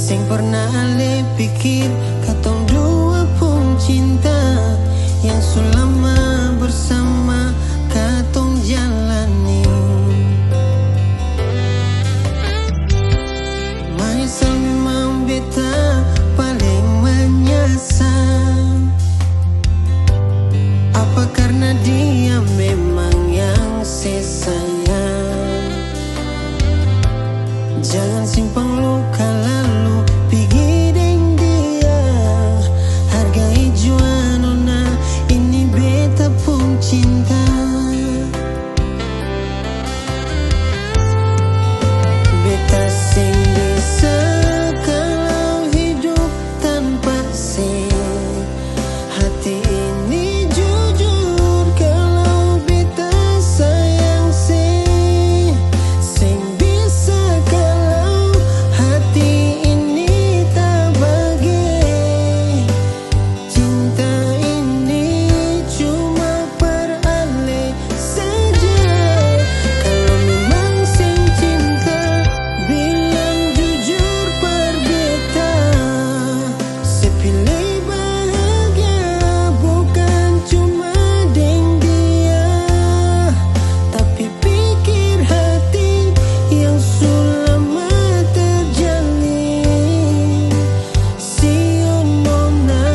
Sing pernah ale pikir katong dua pun cinta, yang selama bersama katong jalani. Menyesal memang beta paling menyesal. Apa karena dia memang yang saya sayang? Jangan simpan luka lalu pergi deng dia. Hargai jua nona, ini beta pun cinta. Beta sing bisa kalau hidup tanpa sing. Hati ini jujur kalau beta sayang sing. Sing bisa kalau hati ini tak bagi. Cinta ini cuma perale saja. Kalau memang sing cinta, bilang jujur per beta. Sepilih bahagia bukan cuma deng dia, tapi pikir hati yang selama terjalin. Sion mona,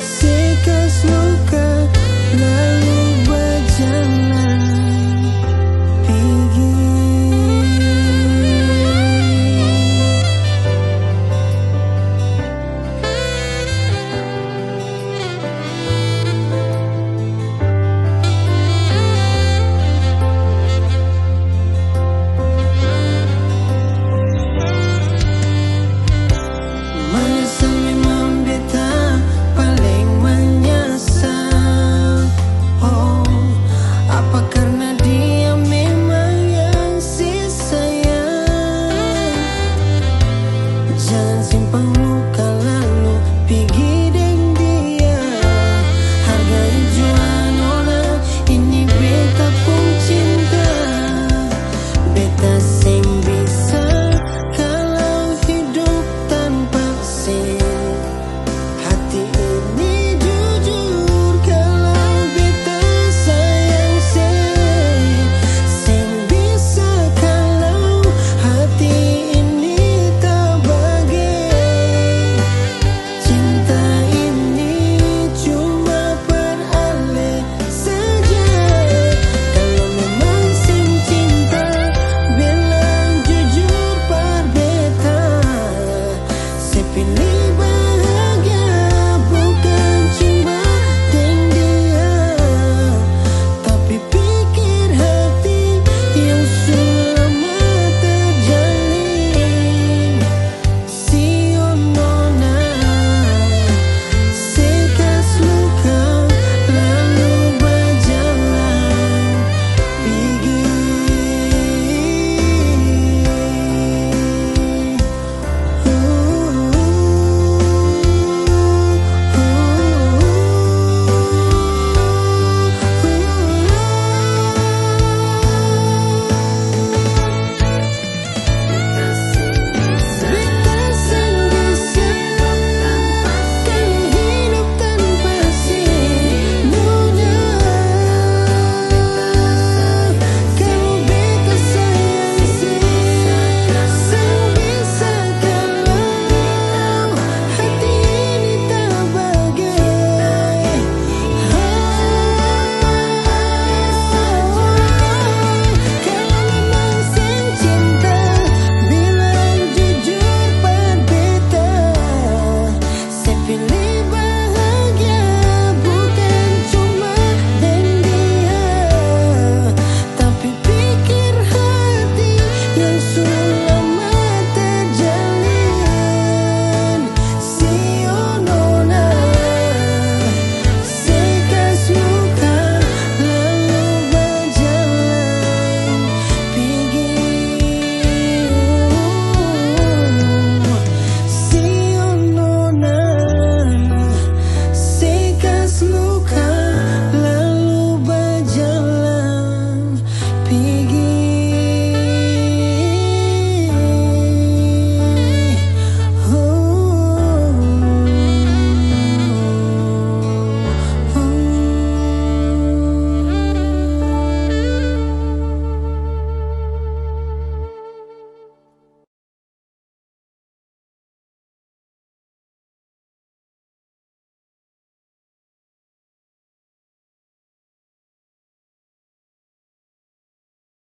sekas luka lalu berjalan pergi. Menyesal memang beta paling menyesal. Oh, apa karena dia memang yang saya sayang? Jangan simpan luka lalu pergi.